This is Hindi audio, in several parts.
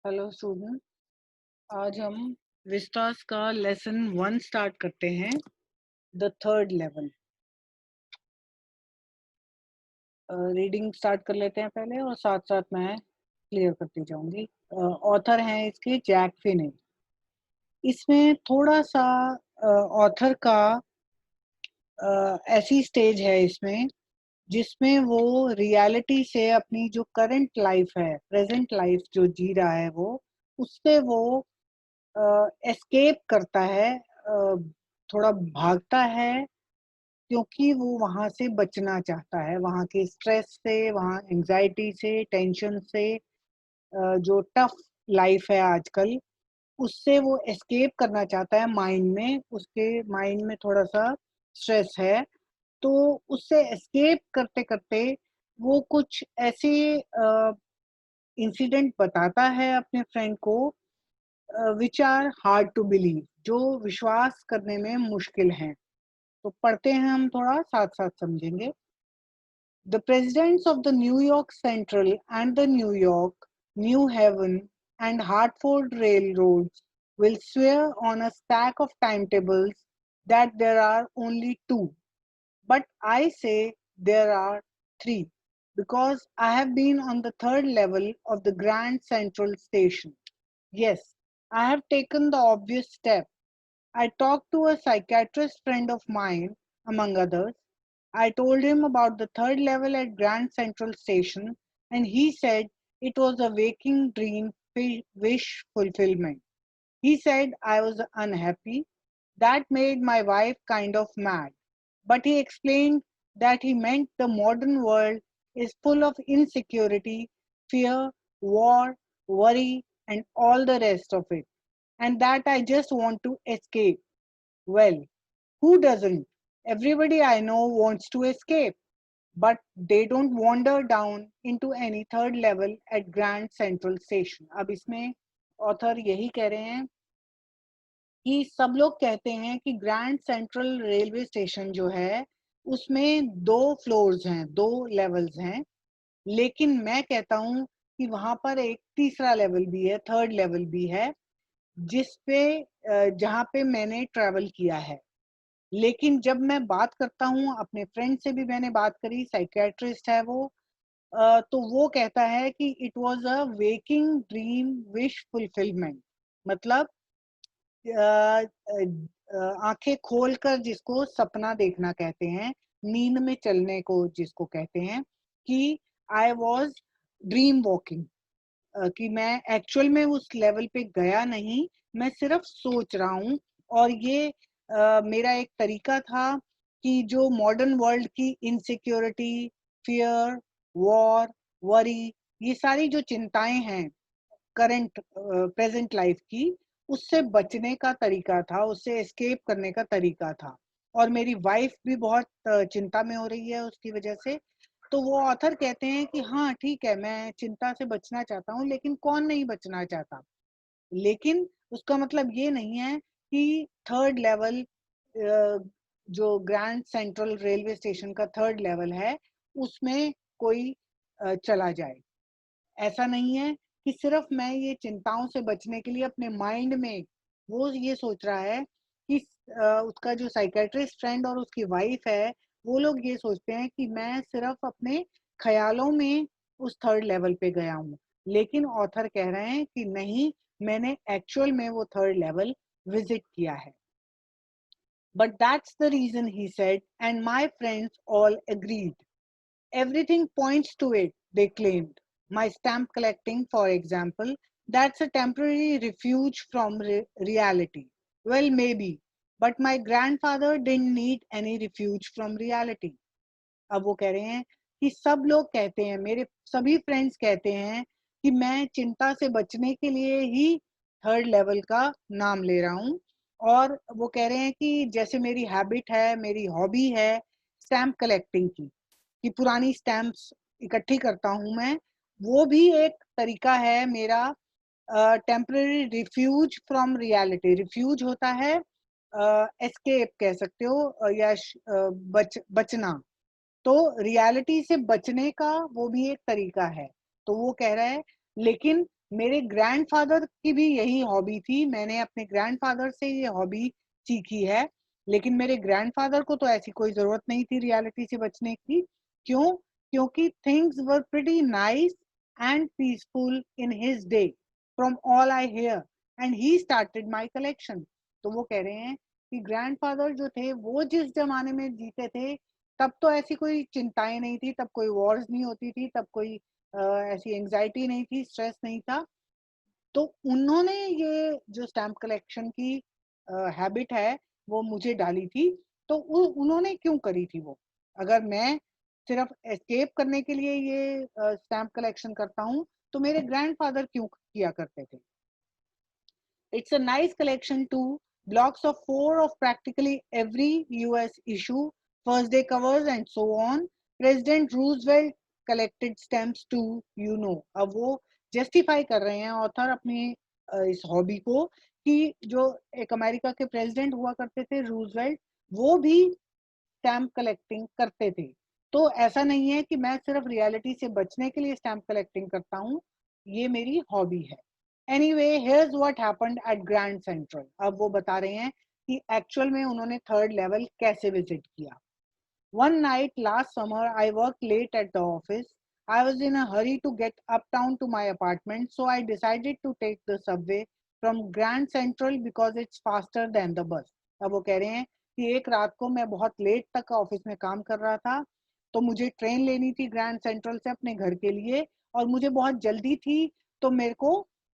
Hello student. आज हम विस्तास का लेसन 1 स्टार्ट करते हैं, the third level. Reading start कर लेते हैं पहले और साथ साथ मैं क्लियर करती जाऊंगी। ऑथर हैं इसके जैक फिने। इसमें थोड़ा सा ऑथर का ऐसी स्टेज है इसमें जिसमें वो रियलिटी से अपनी जो करंट लाइफ है, प्रेजेंट लाइफ जो जी रहा है, वो उससे वो एस्केप करता है, थोड़ा भागता है, क्योंकि वो वहाँ से बचना चाहता है, वहाँ के स्ट्रेस से, वहाँ एंग्जाइटी से, टेंशन से, जो टफ लाइफ है आजकल, उससे वो एस्केप करना चाहता है। माइंड में, उसके माइंड में थोड़ा-सा स्ट्रेस है, तो उससे एस्केप करते-करते वो कुछ ऐसे इंसिडेंट बताता है अपने फ्रेंड को, which are hard to believe, जो विश्वास करने में मुश्किल हैं। तो पढ़ते हैं हम, थोड़ा साथ-साथ समझेंगे। The presidents of the New York Central and the New York, New Haven and Hartford railroads will swear on a stack of timetables that there are only two. But I say there are three, because I have been on the third level of the Grand Central Station. Yes, I have taken the obvious step. I talked to a psychiatrist friend of mine, among others. I told him about the third level at Grand Central Station, and he said it was a waking dream wish fulfillment. He said I was unhappy. That made my wife kind of mad. But he explained that he meant the modern world is full of insecurity, fear, war, worry, and all the rest of it, and that I just want to escape. Well, who doesn't? Everybody I know wants to escape, but they don't wander down into any third level at Grand Central Station. अब इसमें ऑथर यही कह रहे हैं कि सब लोग कहते हैं कि ग्रैंड सेंट्रल रेलवे स्टेशन जो है, उसमें 2 फ्लोर्स हैं, 2 लेवल्स हैं, लेकिन मैं कहता हूँ कि वहाँ पर एक तीसरा लेवल भी है, थर्ड लेवल भी है, जिस पे जहाँ पे मैंने ट्रैवल किया है। लेकिन जब मैं बात करता हूँ, अपने फ्रेंड से भी मैंने बात करी, साइकियाट्रिस्ट है वो, तो वो कहता है कि it was a waking dream wish fulfilment. मतलब आँखें खोलकर जिसको सपना देखना कहते हैं, नींद में चलने को जिसको कहते हैं, कि आई वाज़ ड्रीम वॉकिंग, कि मैं एक्चुअल में उस लेवल पे गया नहीं, मैं सिर्फ सोच रहा हूँ। और ये मेरा एक तरीका था कि जो मॉडर्न वर्ल्ड की इनसिक्योरिटी, फ़ियर, वॉर, वरी, ये सारी जो चिंताएँ हैं करंट प्रेज़ेंट लाइफ़ की, उससे बचने का तरीका था, उससे एस्केप करने का तरीका था। और मेरी वाइफ़ भी बहुत चिंता में हो रही है उसकी वजह से। तो वो ऑथर कहते हैं कि हाँ, ठीक है, मैं चिंता से बचना चाहता हूँ, लेकिन कौन नहीं बचना चाहता? लेकिन उसका मतलब ये नहीं है कि थर्ड लेवल, जो ग्रैंड सेंट्रल रेलवे स्टेशन का थर्ड लेवल है, उसमें कोई चला जाए। ऐसा नहीं है कि सिर्फ मैं ये चिंताओं से बचने के लिए अपने माइंड में वो ये सोच रहा है कि उसका जो साइकियाट्रिस्ट फ्रेंड और उसकी वाइफ है, वो लोग ये सोचते हैं कि मैं सिर्फ अपने ख़यालों में उस थर्ड लेवल पे गया हूँ। लेकिन ऑथर कह रहे हैं कि नहीं, मैंने एक्चुअल में वो थर्ड लेवल विज़िट किया है। But that's the reason, he said, and my friends all agreed. Everything points to it, they claimed. My stamp collecting, for example, that's a temporary refuge from reality. Well, maybe, but my grandfather didn't need any refuge from reality. अब वो कह रहे हैं कि सब लोग कहते हैं, मेरे सभी फ्रेंड्स कहते हैं कि मैं चिंता से बचने के लिए ही थर्ड लेवल का नाम ले रहा हूँ। और वो कह रहे हैं कि जैसे मेरी हैबिट है, मेरी हॉबी है स्टैम्प कलेक्टिंग की, कि पुरानी स्टैम्प्स इकट्ठी करता हूँ मैं, वो भी एक तरीका है मेरा temporary refuge from reality. Refuge होता है एस्केप कह सकते हो, या बचना। तो रियलिटी से बचने का वो भी एक तरीका है। तो वो कह रहा है, लेकिन मेरे ग्रैंडफादर की भी यही हॉबी थी, मैंने अपने ग्रैंडफादर से ये हॉबी सीखी है, लेकिन मेरे ग्रैंडफादर को तो ऐसी कोई ज़रूरत नहीं थी रियलिटी से बचने की। क्यों? क्योंकि things were pretty nice and peaceful in his day from all I hear and he started my collection. तो वो कह रहे हैं कि ग्रैंडफादर जो थे वो जिस ज़माने में जीते थे, तब तो ऐसी कोई चिंताएँ नहीं थी, तब कोई वॉर्स नहीं होती थी, तब कोई ऐसी एंग्जायटी नहीं थी, स्ट्रेस नहीं था। तो उन्होंने ये जो स्टैम्प कलेक्शन की हैबिट है, वो मुझे डाली थी। तो उन्होंने क्यों करी थी वो? अगर मैं सिर्फ़ एस्केप करने के लिए ये स्टैम्प कलेक्शन करता हूँ, तो मेरे ग्रैंडफ़ादर क्यों किया करते थे? It's a nice collection too. Blocks of 4 of practically every US issue, first day covers and so on. President Roosevelt collected stamps too, you know. अब वो जस्टिफाई कर रहे हैं ऑथर अपनी इस हॉबी को कि जो एक अमेरिका के प्रेसिडेंट हुआ करते थे रूजवेल्ट, वो भी स्टैम्प कलेक्टिंग करते थे। तो ऐसा नहीं है कि मैं सिर्फ रियलिटी से बचने के लिए स्टैम्प कलेक्टिंग करता हूँ, ये मेरी हॉबी है। Anyway here's what happened at Grand Central. अब वो बता रहे हैं कि एक्चुअल में उन्होंने थर्ड लेवल कैसे विजिट किया। One night last summer, I worked late at the office. I was in a hurry to get uptown to my apartment, so I decided to take the subway from Grand Central because it's faster than the bus. अब वो कह रहे हैं कि एक रात को मैं बहुत लेट तक ऑफिस में काम कर रहा था, तो मुझे ट्रेन लेनी थी ग्रैंड सेंट्रल से अपने घर के लिए और मुझे बहुत जल्दी थी, तो मेरे को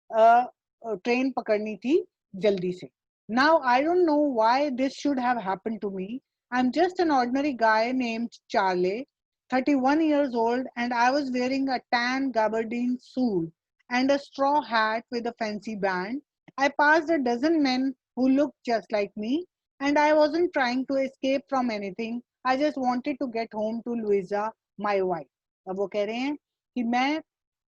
ट्रेन पकड़नी थी जल्दी से। Now I don't know why this should have happened to me. I'm just an ordinary guy named Charlie, 31 years old, and I was wearing a tan gabardine suit and a straw hat with a fancy band. I passed a dozen men who looked just like me, and I wasn't trying to escape from anything. I just wanted to get home to Louisa, my wife. अब वो कह रहे हैं कि मैं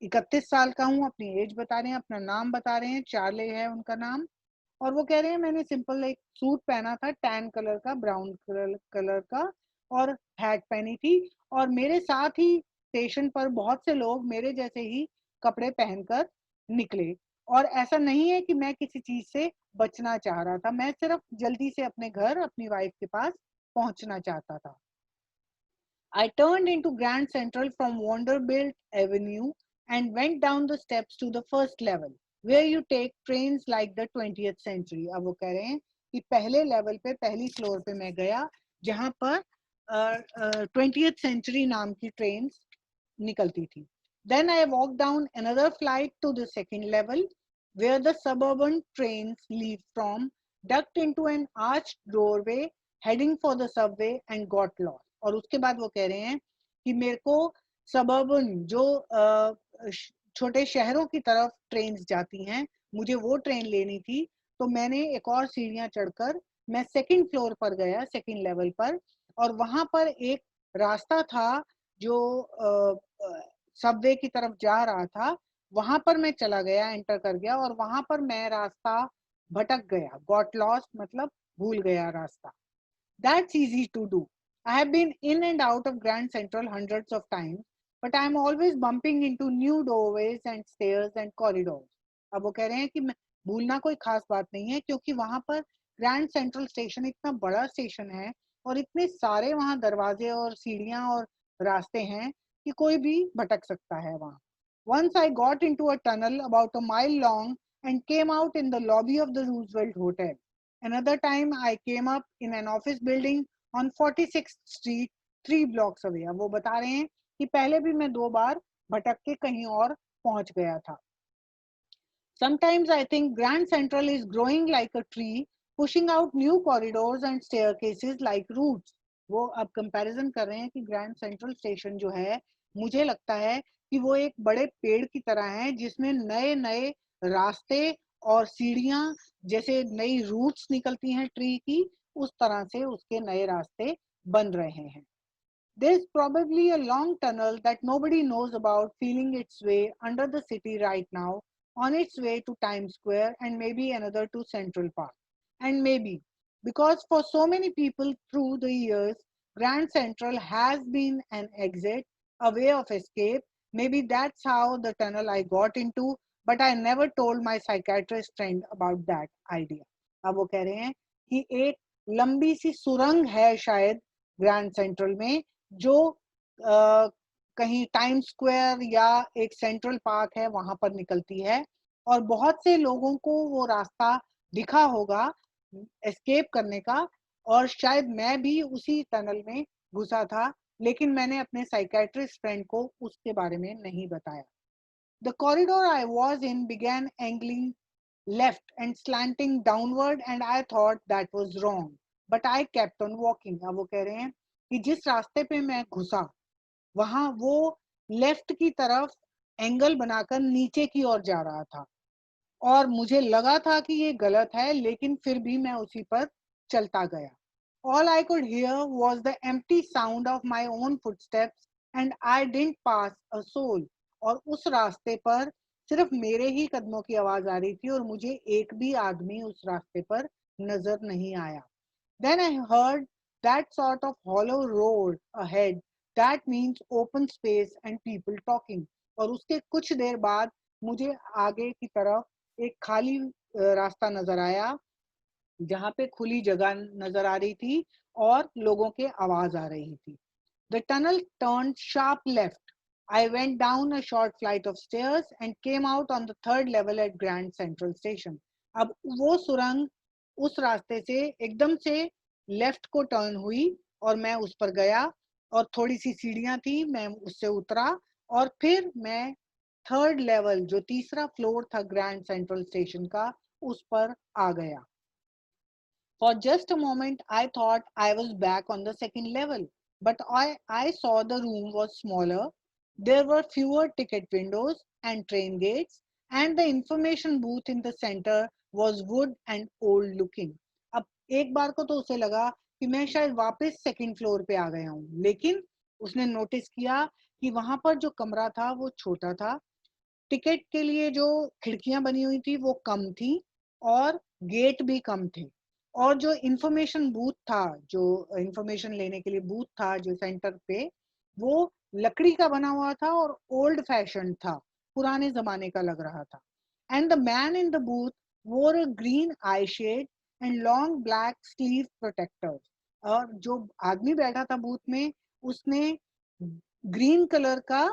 31 साल का हूँ, अपनी एज बता रहे हैं, अपना नाम बता रहे हैं, चार्ले है उनका नाम। और वो कह रहे हैं मैंने सिंपल एक सूट पहना था टैन कलर का, ब्राउन कलर का और हैट पहनी थी और मेरे साथ ही स्टेशन पर बहुत से लोग मेरे जैसे ही कपड़े पहनकर निकले। और ऐसा नहीं है कि मैं किसी चीज से बचना चाह रहा था, मैं सिर्फ जल्दी से अपने घर अपनी वाइफ के पास पहुंचना चाहता था। I turned into Grand Central from Vanderbilt Avenue and went down the steps to the first level, where you take trains like the 20th century. अब वो कह रहे हैं कि पहले लेवल पे पहली फ्लोर पे मैं गया जहां पर 20th century नाम की ट्रेन्स निकलती थी. Then I walked down another flight to the second level, where the suburban trains leave from, ducked into an arched doorway, heading for the subway and got lost. और उसके बाद वो कह रहे हैं कि मेरे को सबर्बन जो छोटे शहरों की तरफ ट्रेन्स जाती हैं, मुझे वो ट्रेन लेनी थी, तो मैंने एक और सीढ़ियां चढ़कर मैं सेकंड फ्लोर पर गया, सेकंड लेवल पर, और वहां पर एक रास्ता था जो सबवे की तरफ जा रहा था, वहां पर मैं चला गया, एंटर कर गया और वहां पर मैं रास्ता भटक गया, गॉट लॉस्ट मतलब भूल गया रास्ता। That's easy to do. I have been in and out of Grand Central hundreds of times, but I'm always bumping into new doorways and stairs and corridors. अब वो कह रहे हैं कि भूलना कोई खास बात नहीं है क्योंकि वहां पर ग्रैंड सेंट्रल स्टेशन इतना बड़ा स्टेशन है और इतने सारे वहां दरवाजे और सीढ़ियां और रास्ते हैं कि कोई भी भटक सकता है वहां. Once I got into a tunnel about a mile long and came out in the lobby of the Roosevelt Hotel. Another time I came up in an office building on 46th Street, 3 blocks away. अब वो बता रहे हैं कि पहले भी मैं 2 बार भटक के कहीं और पहुंच गया था. Sometimes I think Grand Central is growing like a tree, pushing out new corridors and staircases like roots. वो अब कंपैरिजन कर रहे हैं कि ग्रैंड सेंट्रल स्टेशन जो है, मुझे लगता है कि वो एक बड़े पेड़ की तरह है जिसमें नए नए रास्ते और सीढ़ियां जैसे नई रूट्स निकलती हैं ट्री की, उस तरह से उसके नए रास्ते बन रहे हैं. There's probably a long tunnel that nobody knows about feeling its way under the city right now, on its way to Times Square and maybe another to Central Park. And maybe, because for so many people through the years, Grand Central has been an exit, a way of escape, maybe that's how the tunnel I got into but I never told my psychiatrist friend about that idea. अब वो कह रहे हैं कि एक लंबी सी सुरंग है शायद ग्रैंड सेंट्रल में, जो कहीं टाइम स्क्वायर या एक सेंट्रल पार्क है वहां पर निकलती है, और बहुत से लोगों को वो रास्ता दिखा होगा एस्केप करने का, और शायद मैं भी उसी टनल में घुसा था, लेकिन मैंने अपने साइकियाट्रिस्ट फ्रेंड को उसके बारे में नहीं बताया. The corridor I was in began angling left and slanting downward, and I thought that was wrong, but I kept on walking. अब वो कह रहे हैं कि जिस रास्ते पे मैं घुसा वहां वो लेफ्ट की तरफ एंगल बनाकर नीचे की ओर जा रहा था, और मुझे लगा था कि ये गलत है, लेकिन फिर भी मैं उसी पर चलता गया. All I could hear was the empty sound of my own footsteps, and I didn't pass a soul. और उस रास्ते पर सिर्फ मेरे ही कदमों की आवाज आ रही थी, और मुझे एक भी आदमी उस रास्ते पर नजर नहीं आया. Then I heard that sort of hollow roar ahead. That means open space and people talking. और उसके कुछ देर बाद मुझे आगे की तरफ एक खाली रास्ता नजर आया, जहां पे खुली जगह नजर आ रही थी और लोगों के आवाज आ रही थी. The tunnel turned sharp left. I went down a short flight of stairs and came out on the third level at Grand Central Station. अब वो सुरंग उस रास्ते से एकदम से लेफ्ट को टर्न हुई और मैं उस पर गया, और थोड़ी सी सीढ़ियां थी, मैं उससे उतरा, और फिर मैं थर्ड लेवल, जो तीसरा फ्लोर था ग्रैंड सेंट्रल स्टेशन का, उस पर आ गया. For just a moment, I thought I was back on the second level, but I saw the room was smaller. There were fewer ticket windows and train gates, and the information booth in the center was wood and old looking. अब एक बार को तो उसे लगा कि मैं शायद वापस सेकंड फ्लोर पे आ गया हूँ, लेकिन उसने नोटिस किया कि वहां पर जो कमरा था वो छोटा था, टिकट के लिए जो खिड़कियां बनी हुई थी वो कम थी, और गेट भी कम थे, और जो इंफॉर्मेशन बूथ था, जो इंफॉर्मेशन लेने के लिए बूथ था जो सेंटर पे, वो लकड़ी का बना हुआ था और ओल्ड फैशन था, पुराने जमाने का लग रहा था. And the man in the booth wore a green eye shade and long black sleeve protectors. और जो आदमी बैठा था बूथ में, उसने ग्रीन कलर का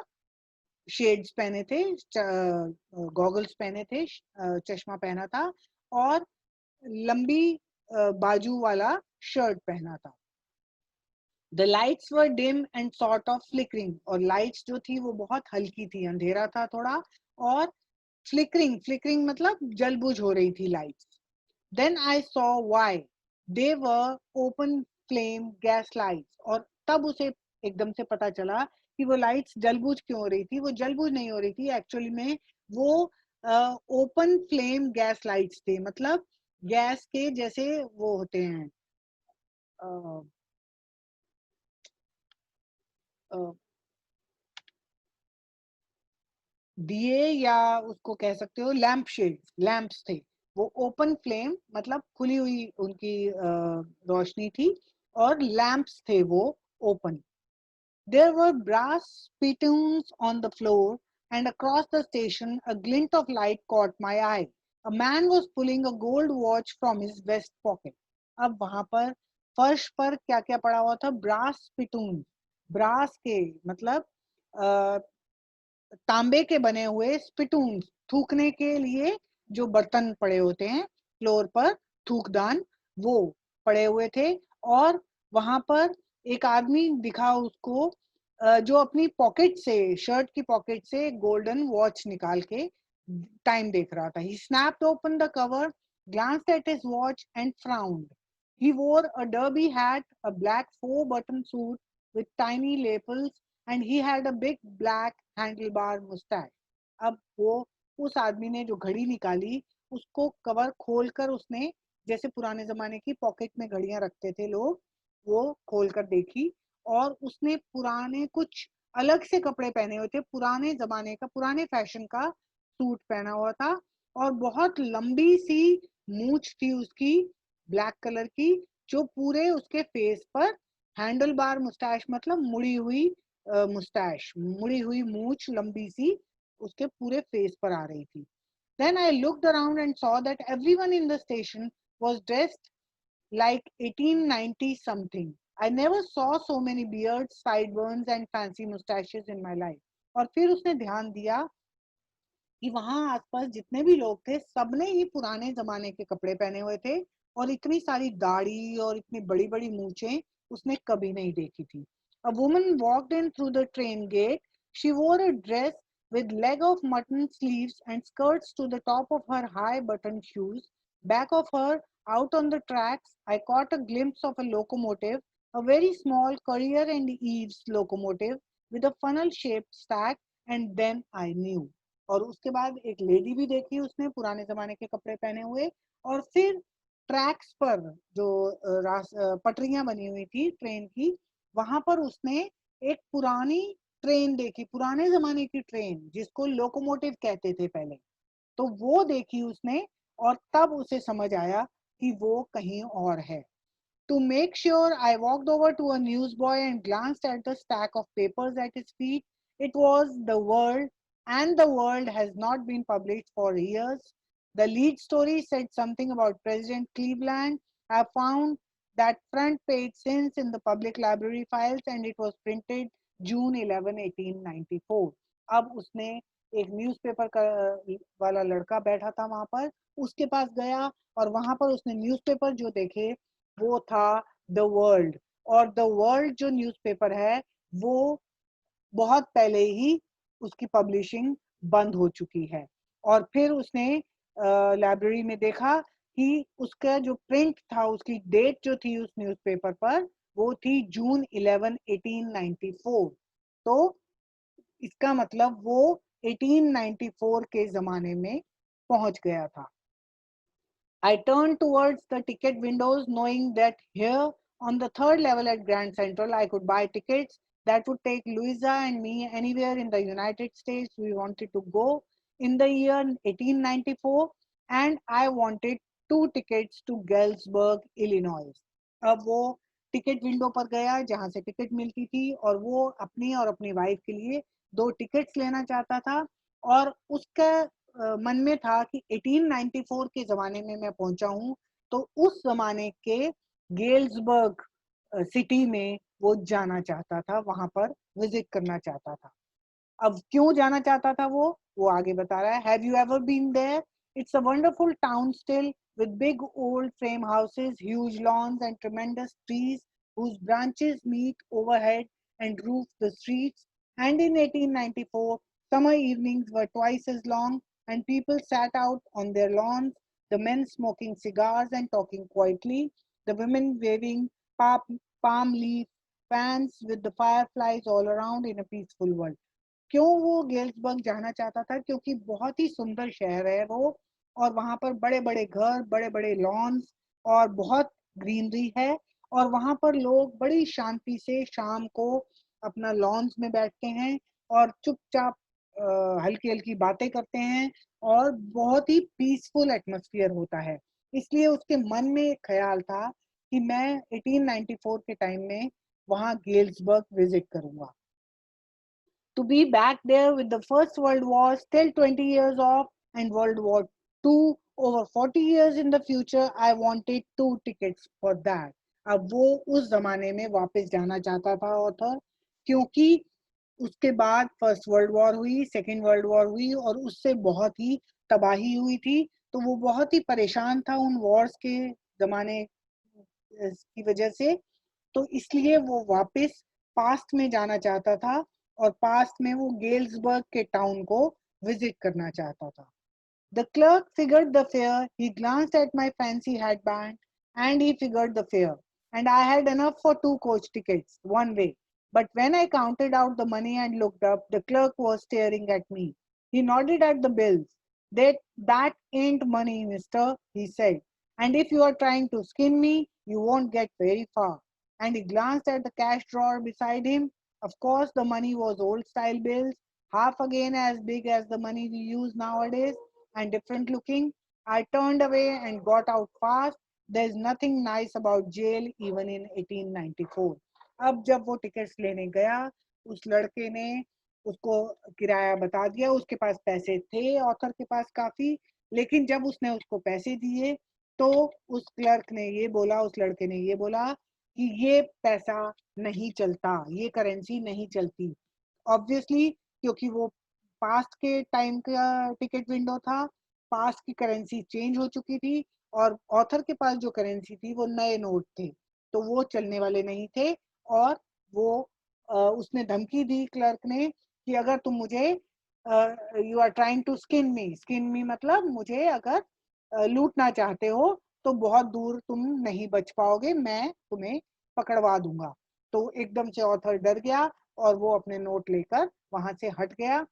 शेड्स पहने थे, गॉगल्स पहने थे, चश्मा पहना था, और लंबी बाजू वाला शर्ट पहना था. The lights were dim and sort of flickering. और लाइट्स जो थी वो बहुत हल्की थी, अंधेरा था थोड़ा, और फ्लिकरिंग मतलब जलबुझ हो रही थी lights. Then I saw why. They were open flame gas lights. और तब उसे एकदम से पता चला कि वो लाइट्स जलबुझ क्यों हो रही थी. वो जलबुझ नहीं हो रही थी, एक्चुअली में वो ओपन फ्लेम गैस लाइट्स थे, मतलब गैस के जैसे वो होते हैं, दिए, या उसको कह सकते हो लैंप शेड्स, लैंप्स थे. वो ओपन फ्लेम मतलब खुली हुई उनकी रोशनी थी, और लैंप्स थे वो open. There were brass spittoons on the floor, and across the station a glint of light caught my eye. A man was pulling a gold watch from his vest pocket. अब वहां पर फर्श पर क्या क्या पड़ा हुआ था? ब्रास स्पिटून, ब्रास के मतलब तांबे के बने हुए स्पिटून, थूकने के लिए जो बर्तन पड़े होते हैं फ्लोर पर, थूकदान, वो पड़े हुए थे. और वहां पर एक आदमी दिखा उसको, जो अपनी पॉकेट से, शर्ट की पॉकेट से गोल्डन वॉच निकाल के टाइम देख रहा था. He snapped open the cover, glanced at his watch and frowned. He wore a derby hat, a black four-button suit with tiny lapels, and he had a big black handlebar mustache. अब वो उस आदमी ने जो घड़ी निकाली, उसको कवर खोलकर उसने, जैसे पुराने जमाने की पॉकेट में घड़ियां रखते थे लोग, वो खोलकर देखी, और उसने पुराने कुछ अलग से कपड़े पहने हुए थे, पुराने जमाने का, पुराने फैशन का सूट पहना हुआ था, और बहुत लंबी सी मूछ थी उसकी, ब्लैक कलर की, जो पूरे उसके फेस पर, हैंडल बार मुस्टैश मतलब मुड़ी हुई मुस्टैश, मुड़ी हुई मूछ लंबी सी उसके पूरे फेस पर आ रही थी. Then I looked around and saw that everyone in the station was dressed like 1890 something. I never saw so many beards, sideburns and fancy mustaches in my life. और फिर उसने ध्यान दिया कि वहां आसपास जितने भी लोग थे सबने ही पुराने जमाने के कपड़े पहने हुए थे और इतनी सारी दाढ़ी और इतनी बड़ी बड़ी मूछें उसने कभी नहीं देखी थी. A woman walked in through the train gate. She wore a dress with leg of mutton sleeves and skirts to the top of her high button shoes. Back of her, out on the tracks, I caught a glimpse of a locomotive, a very small Courier and Eaves locomotive with a funnel shaped stack, and then I knew. और उसके बाद एक लेडी भी देखी उसने पुराने जमाने के कपड़े पहने हुए. और फिर ट्रैक्स पर जो पटरियां बनी हुई थी ट्रेन की, वहां पर उसने एक पुरानी ट्रेन देखी, पुराने जमाने की ट्रेन जिसको लोकोमोटिव कहते थे पहले. तो वो देखी उसने और तब उसे समझ आया कि वो कहीं और है. To make sure, I walked over to a newsboy and glanced at the stack of papers at his feet. It was The World, and The World has not been published for years. The lead story said something about President Cleveland. I found that front page since in the public library files, and it was printed June 11, 1894. अब उसने एक न्यूज़पेपर का वाला लड़का बैठा था वहां पर, उसके पास गया और वहां पर उसने न्यूज़पेपर जो देखे वो था द वर्ल्ड. और द वर्ल्ड जो न्यूज़पेपर है वो बहुत पहले ही उसकी पब्लिशिंग बंद हो चुकी है. और फिर उसने लाइब्रेरी में देखा कि उसका जो प्रिंट था, उसकी डेट जो थी उस न्यूज़पेपर पर वो थी June 11, 1894. तो इसका मतलब वो 1894 के जमाने में पहुंच गया था. I turned towards the ticket windows, knowing that here on the third level at Grand Central, I could buy tickets that would take Louisa and me anywhere in the United States we wanted to go in the year 1894, and I wanted 2 tickets to Galesburg, Illinois. अब वो टिकट विंडो पर गया जहां से टिकट मिलती थी और वो अपनी और अपनी वाइफ के लिए 2 टिकट्स लेना चाहता था. और उसका मन में था कि 1894 के ज़माने में मैं पहुंचा हूँ, तो उस ज़माने के गेल्सबर्ग सिटी में वो जाना चाहता था, वहां पर विजिट करना चाहता था. अब क्यों जाना चाहता था वो आगे बता रहा है. Have you ever been there? It's a wonderful town still with big old frame houses, huge lawns and tremendous trees whose branches meet overhead and roof the streets. And in 1894, summer evenings were twice as long and people sat out on their lawns, the men smoking cigars and talking quietly, the women waving palm leaf fans with the fireflies all around in a peaceful world. क्यों वो गेल्सबर्ग जाना चाहता था? क्योंकि बहुत ही सुंदर शहर है वो और वहां पर बड़े बड़े घर, बड़े बड़े लॉन्स और बहुत ग्रीनरी है. और वहां पर लोग बड़ी शांति से शाम को अपना लॉन्स में बैठते हैं और चुपचाप हल्की हल्की बातें करते हैं और बहुत ही पीसफुल एटमॉस्फेयर होता है. इसलिए उसके मन में एक ख्याल था कि मैं 1894 के टाइम में वहां गेल्सबर्ग विजिट करूंगा. To be back there with the First World War still 20 years off and World War II over 40 years in the future, I wanted 2 tickets for that. अब वो उस जमाने में वापस जाना चाहता था ऑथर, क्योंकि उसके बाद फर्स्ट वर्ल्ड वॉर हुई, सेकेंड वर्ल्ड वॉर हुई और उससे बहुत ही तबाही हुई थी. तो वो बहुत ही परेशान था उन वॉर्स के जमाने की वजह से. तो इसलिए वो वापस पास्ट में जाना चाहता था और पास्ट में वो गेल्सबर्ग के टाउन को विजिट करना चाहता था. The clerk figured the fare. He glanced at my fancy headband and he figured the fare. And I had enough for 2 coach tickets, one way. But when I counted out the money and looked up, the clerk was staring at me. He nodded at the bills. That ain't money, mister, he said. And if you are trying to skin me, you won't get very far. And he glanced at the cash drawer beside him. Of course, the money was old style bills, half again as big as the money we use nowadays and different looking. I turned away and got out fast. There's nothing nice about jail even in 1894. अब जब वो टिकट्स लेने गया, उस लड़के ने उसको किराया बता दिया. उसके पास पैसे थे ऑथर के पास काफी, लेकिन जब उसने उसको पैसे दिए तो उस क्लर्क ने ये बोला, उस लड़के ने ये बोला कि ये पैसा नहीं चलता, ये करेंसी नहीं चलती। ऑब्वियसली क्योंकि वो पास्ट के टाइम का टिकट विंडो था, पास्ट की करेंसी चेंज हो चुकी थी और ऑथर के पास जो करेंसी थी वो नए नोट थे, तो वो चलने वाले नहीं थे। और वो उसने धमकी दी क्लर्क ने कि अगर तुम मुझे you are trying to skin me मतलब मुझे अगर लूटना चाहते हो तो बहुत दूर तुम नहीं बच पाओगे, मैं तुम्हें पकड़वा दूंगा। तो एकदम से ऑथर डर गया और वो अपने नोट लेकर वहां से हट गया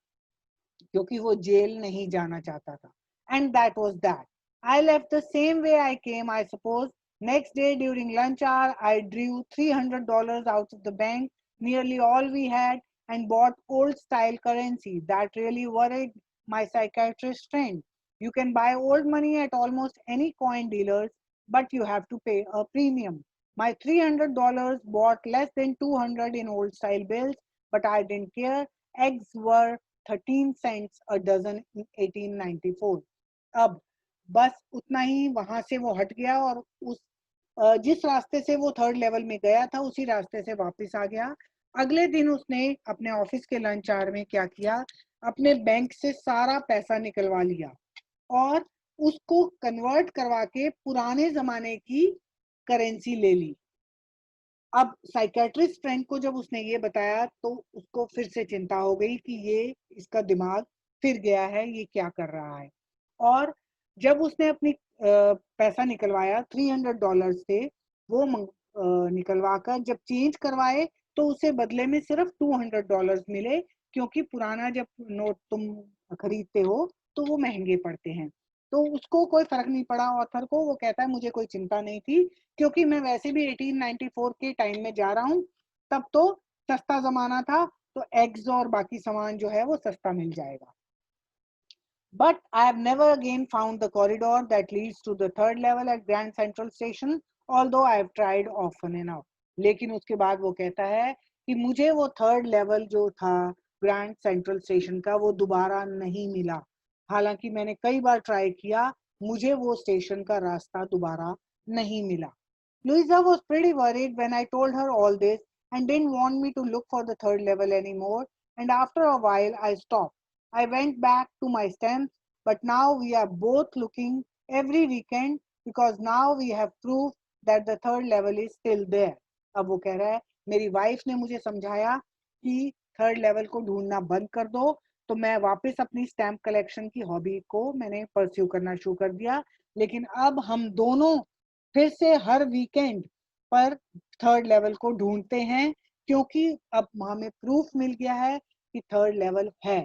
क्योंकि वो जेल नहीं जाना चाहता था। And that was that. I left the same way I came, I suppose. Next day during lunch hour I drew $300 out of the bank, nearly all we had, and bought old style currency that really worried my psychiatrist friend. You can buy old money at almost any coin dealers, but you have to pay a premium. My $300 bought less than 200 in old style bills, but I didn't care. Eggs were 13 cents a dozen in 1894. अब बस उतना ही, वहां से वो हट गया और उस जिस रास्ते से वो थर्ड लेवल में गया था उसी रास्ते से वापस आ गया। अगले दिन उसने अपने ऑफिस के लंच आवर में क्या किया, अपने बैंक से सारा पैसा निकलवा लिया और उसको कन्वर्ट करवा के पुराने जमाने की करेंसी ले ली। अब साइकेट्रिस्ट फ्रेंड को जब उसने ये बताया तो उसको फिर से चिंता हो गई कि ये इसका दिमाग फिर गया है, ये क्या कर रहा है। और जब उसने अपनी पैसा निकलवाया $300 से, वो निकलवा कर जब चेंज करवाए तो उसे बदले में सिर्फ $200 मिले, क्योंकि पुराना जब नोट तुम खरीदते हो तो वो महंगे पड़ते हैं। तो उसको कोई फर्क नहीं पड़ा ऑथर को, वो कहता है मुझे कोई चिंता नहीं थी क्योंकि मैं वैसे भी 1894 के टाइम में जा रहा हूँ, तब तो सस्ता जमाना था, तो एग्स और बाकी सामान जो है वो सस्ता मिल जाएगा। But I have never again found the corridor that leads to the third level at Grand Central Station, although I have tried often enough. लेकिन उसके बाद वो कहता है कि मुझे वो थर्ड लेवल जो था ग्रैंड सेंट्रल स्टेशन का वो दोबारा नहीं मिला, हालांकि मैंने कई बार ट्राई किया, मुझे वो स्टेशन का रास्ता दोबारा नहीं मिला। Louisa was pretty worried when I told her all this and didn't want me to look for the third level anymore, and after a while I stopped. I went back to my stamps, but now we are both looking every weekend because now we have proof that the third level is still there. अब वो कह रहा है मेरी वाइफ ने मुझे समझाया कि थर्ड लेवल को ढूंढना बंद कर दो, तो मैं वापस अपनी स्टैम्प कलेक्शन की हॉबी को मैंने परस्यू करना शुरू कर दिया। लेकिन अब हम दोनों फिर से हर वीकेंड पर थर्ड लेवल को ढूंढते हैं, क्योंकि अब हमें प्रूफ मिल गया है कि थर्ड लेवल है।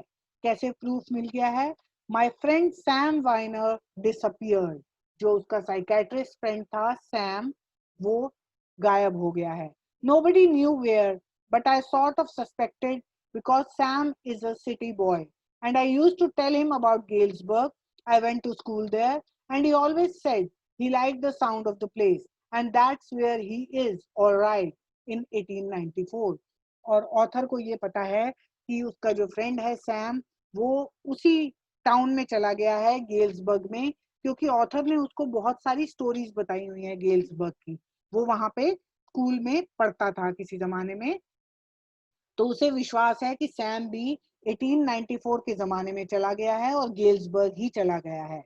कैसे प्रूफ मिल गया है? My friend Sam Weiner disappeared. जो उसका साइकेट्रिस्ट फ्रेंड था सैम, वो गायब हो गया है। Nobody knew where, but I sort of suspected because Sam is a city boy and I used to tell him about Galesburg. I went to school there and he always said he liked the sound of the place, and that's where he is all right in 1894. और ऑथर को ये पता है कि उसका जो फ्रेंड है सैम, वो उसी टाउन में चला गया है गेल्सबर्ग में, क्योंकि ऑथर ने उसको बहुत सारी स्टोरीज बताई हुई है गेल्सबर्ग की। वो वहां पे स्कूल में पढ़ता था किसी जमाने में, तो उसे विश्वास है कि सैम भी 1894 के जमाने में चला गया है और गेल्सबर्ग ही चला गया है।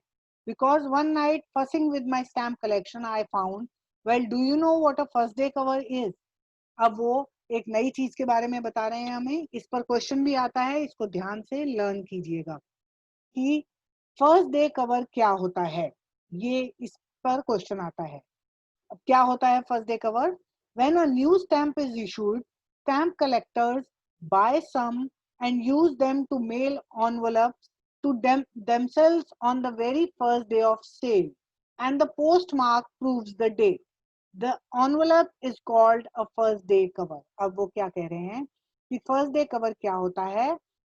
Because one night fussing with my stamp collection I found, well, do you know what a first day cover is? अब वो एक नई चीज के बारे में बता रहे हैं हमें, इस पर क्वेश्चन भी आता है, इसको ध्यान से लर्न कीजिएगा कि फर्स्ट डे कवर क्या होता है। ये इस पर क्वेश्चन आता है। अब क्या होता है first day cover? When a new stamp is issued, stamp collectors buy some and use them to mail envelopes to themselves on the very first day of sale, and the postmark proves the date. The envelope is called a first day cover. अब वो क्या कह रहे हैं कि फर्स्ट डे कवर क्या होता है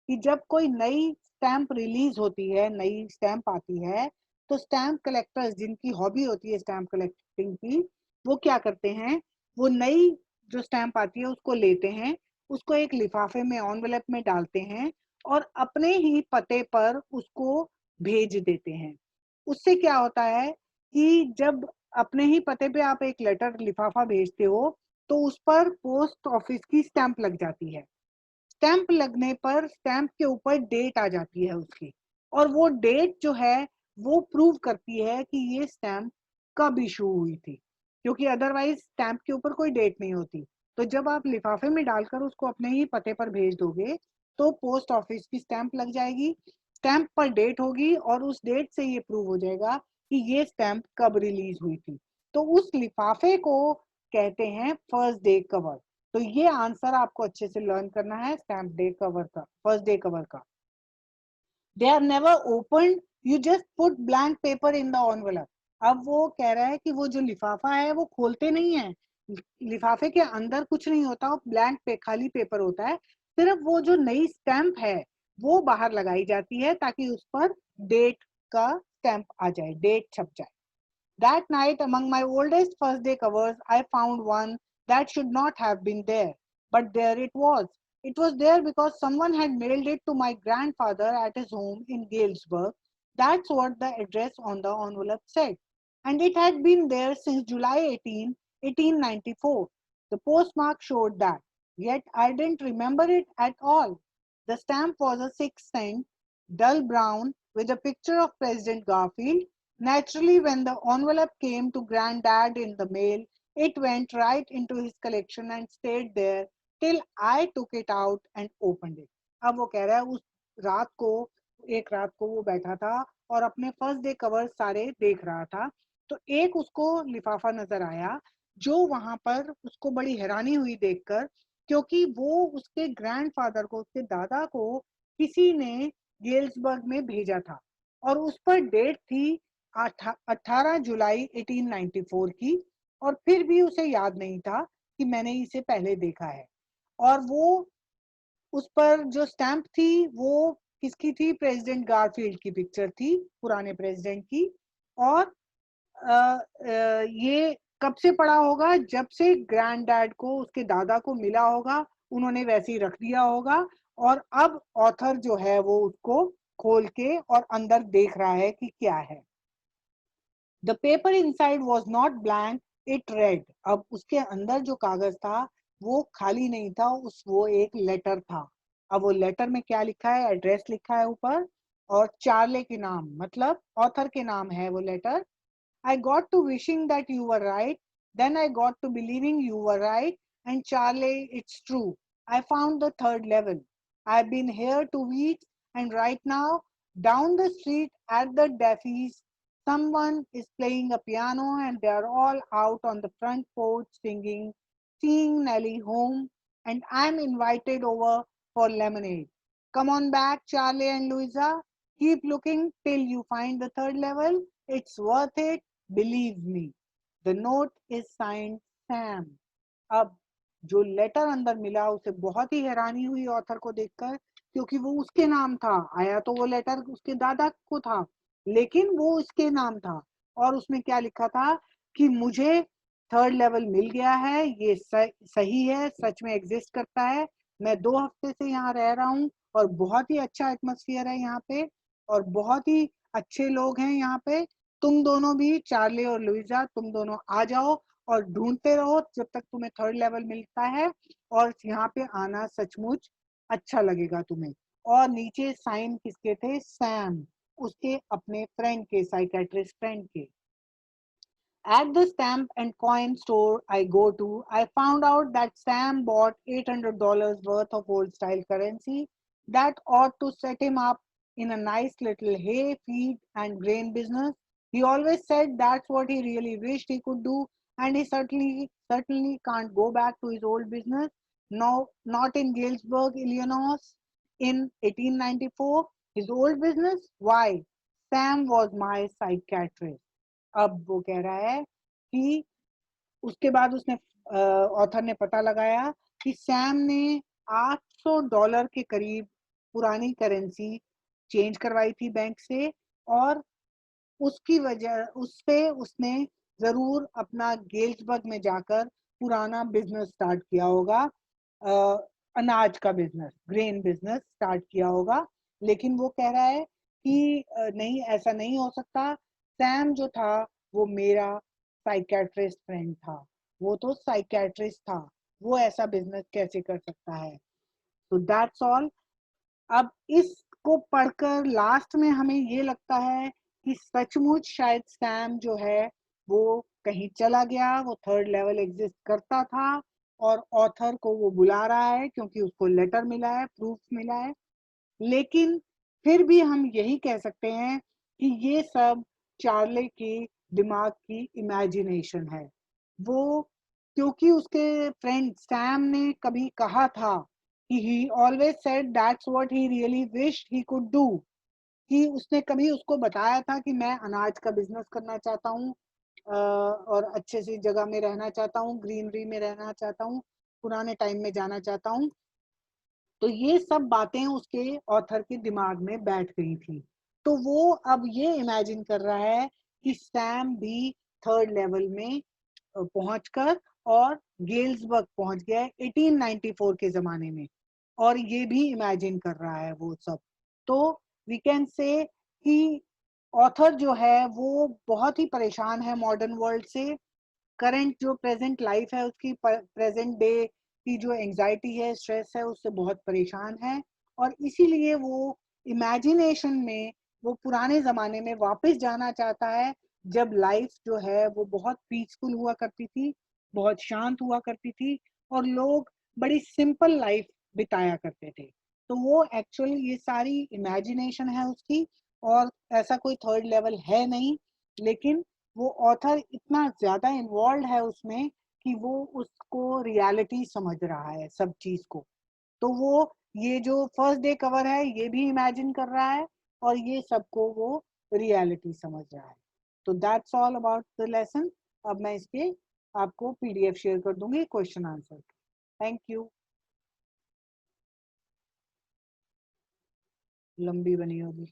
कि जब कोई नई स्टैंप रिलीज होती है, नई स्टैंप आती है, तो स्टैंप कलेक्टर्स जिनकी हॉबी होती है स्टैंप कलेक्टिंग की, वो क्या करते हैं, वो नई जो स्टैंप आती है उसको लेते हैं, उसको एक लिफाफे में एनवेलप में डालते हैं और अपने ही पते पर उसको भेज देते हैं। उससे क्या होता है कि जब अपने ही पते पे आप एक लेटर लिफाफा भेजते हो, तो उस पर पोस्ट ऑफिस की स्टैंप लग जाती है। स्टैंप लगने पर स्टैंप के ऊपर डेट आ जाती है उसकी, और वो डेट जो है वो प्रूव करती है कि ये स्टैंप कब इशू हुई थी, क्योंकि अदरवाइज स्टैंप के ऊपर कोई डेट नहीं होती। तो जब आप लिफाफे में डालकर उसको अपने ही पते पर भेज दोगे तो पोस्ट ऑफिस की स्टैंप लग जाएगी, स्टैंप पर डेट होगी और उस डेट से ये प्रूव हो जाएगा कि ये स्टैंप कब रिलीज हुई थी। तो उस लिफाफे को कहते हैं फर्स्ट डे कवर। तो ये आंसर आपको अच्छे से लर्न करना है स्टैम्प डे कवर का, फर्स्ट डे कवर का। They are never open, you just put blank paper in the envelope. अब वो कह रहा है कि वो जो लिफाफा है वो खोलते नहीं है, लिफाफे के अंदर कुछ नहीं होता, वो ब्लैंक पे खाली पेपर होता है, सिर्फ वो जो नई स्टैंप है वो बाहर लगाई जाती है ताकि उस पर डेट का स्टैंप आ जाए, डेट छप जाए। That night, among my oldest first day covers, I found one that should not have been there. But there it was. It was there because someone had mailed it to my grandfather at his home in Galesburg. That's what the address on the envelope said. And it had been there since July 18, 1894. The postmark showed that. Yet I didn't remember it at all. The stamp was a 6 cent, dull brown, with a picture of President Garfield. Naturally, when the envelope came to Granddad in the mail, it went right into his collection and stayed there till I took it out and opened it. अब वो कह रहा है उस रात को, एक रात को वो बैठा था और अपने फर्स्ट डे कवर सारे देख रहा था, तो एक उसको लिफाफा नजर आया जो वहां पर उसको बड़ी हैरानी हुई देखकर, क्योंकि वो उसके ग्रैंडफादर को, उसके दादा को किसी ने गेल्सबर्ग में भेजा था और उस पर डेट थी 18 जुलाई 1894 की, और फिर भी उसे याद नहीं था कि मैंने इसे पहले देखा है। और वो उस पर जो स्टैंप थी वो किसकी थी? प्रेसिडेंट गारफील्ड की पिक्चर थी, पुराने प्रेसिडेंट की। और ये कब से पड़ा होगा? जब से ग्रैंड डैड को, उसके दादा को मिला होगा, उन्होंने वैसे ही रख दिया होगा, और अब ऑथर जो है वो उसको खोल के और अंदर देख रहा है कि क्या है। The paper inside was not blank, it read. अब उसके अंदर जो कागज था वो खाली नहीं था, वो एक लेटर था। अब वो लेटर में क्या लिखा है? एड्रेस लिखा है ऊपर, और चार्ले के नाम, मतलब ऑथर के नाम है वो letter. I got to wishing that you were right, then I got to believing you were right, and Charlie, it's true. I found the third level. I've been here 2 weeks, and right now, down the street at the Daffy's, someone is playing a piano, and they are all out on the front porch singing, seeing Nellie home, and I'm invited over for lemonade. Come on back, Charlie and Louisa. Keep looking till you find the third level. It's worth it. Believe me. The note is signed Sam. अब जो लेटर अंदर मिला उसे बहुत ही हैरानी हुई ऑथर को देखकर, क्योंकि वो उसके नाम था। आया तो वो लेटर उसके दादा को था, लेकिन वो उसके नाम था, और उसमें क्या लिखा था कि मुझे थर्ड लेवल मिल गया है, ये सही है, सच में एग्जिस्ट करता है। मैं 2 हफ्ते से यहाँ रह रहा हूँ और बहुत ही अच्छा एटमॉस्फेयर है यहाँ पे, और बहुत ही अच्छे लोग हैं यहाँ पे। तुम दोनों भी, चार्ली और लुइजा, तुम दोनों आ जाओ और ढूंढते रहो जब तक तुम्हें थर्ड लेवल मिलता है, और यहाँ पे आना सचमुच अच्छा लगेगा तुम्हें। और नीचे साइन किसके थे? सैम, उसके अपने फ्रेंड के, साइकेट्रिस्ट फ्रेंड के। At the stamp and coin store I go to, I found out that Sam bought $800 worth of old style currency that ought to set him up in a nice little hay, feed, and grain business. He always said that's what he really wished he could do, and he certainly can't go back to his old business. No, not in Galesburg, Illinois, in 1894. His old business? Why? Sam was my psychiatrist. अब वो कह रहा है कि उसके बाद उसने, ऑथर ने पता लगाया कि सैम ने $800 के करीब पुरानी करेंसी चेंज करवाई थी बैंक से, और उसकी वजह उससे उसने जरूर अपना गेल्सबर्ग में जाकर पुराना बिजनेस स्टार्ट किया होगा, अनाज का बिजनेस, ग्रेन बिजनेस स्टार्ट किया होगा। लेकिन वो कह रहा है कि नहीं, ऐसा नहीं हो सकता, सैम जो था वो मेरा साइकेट्रिस्ट फ्रेंड था, वो तो साइकेट्रिस्ट था, वो ऐसा बिजनेस कैसे कर सकता है। तो दैट्स ऑल। अब इसको पढ़कर लास्ट में हमें ये लगता है कि सचमुच शायद सैम जो है वो कहीं चला गया, वो थर्ड लेवल एग्जिस्ट करता था और ऑथर को वो बुला रहा है क्योंकि उसको लेटर मिला है, प्रूफ मिला है। लेकिन फिर भी हम यही कह सकते हैं कि ये सब चार्ली की दिमाग की इमेजिनेशन है। वो क्योंकि उसके फ्रेंड सैम ने कभी कहा था कि ही always said that's what he really wished he could do, कि उसने कभी उसको बताया था कि मैं अनाज का बिजनेस करना चाहता हूँ और अच्छे सी जगह में रहना चाहता हूँ, ग्रीनरी में रहना चाहता हूँ, पुराने टाइम में जाना चाहता हूँ। तो ये सब बातें उसके ऑथर के दिमाग में बैठ गई थी। तो वो अब ये इमेजिन कर रहा है कि सैम भी थर्ड लेवल में पहुंचकर और गेल्सबर्ग पहुंच गया है 1894 के ज़माने में, और ये भी इमेजिन कर रहा है वो सब। तो वी कैन से कि ऑथर जो है वो बहुत ही परेशान है मॉडर्न वर्ल्ड से, करंट जो प्रेजेंट लाइफ है उसकी, प्रेजेंट डे की जो एंजाइटी है, स्ट्रेस है, उससे बहुत परेशान है। और इसीलिए वो इमेजिनेशन में वो पुराने ज़माने में वापस जाना चाहता है, जब लाइफ जो है वो बहुत पीसफुल हुआ करती थी, बहुत शांत हुआ करती थी और लोग बड़ी सिंपल लाइफ बिताया करते थे। तो वो एक्चुअली ये सारी इमेजिनेशन है उसकी, और ऐसा कोई थर्ड लेवल है नहीं। लेकिन वो ऑथर इतना ज़्यादा इन्वॉल्व है उसमें कि वो उसको रियलिटी समझ रहा है सब चीज़ को। तो वो ये जो फर्स्ट डे कवर है ये भी इमेजिन कर रहा है और ये सबको वो रियलिटी समझ रहा है। तो that's all about the lesson. अब मैं इसके आपको पीडीएफ शेयर कर दूंगी क्वेश्चन आंसर। Thank you. लंबी बनी होगी।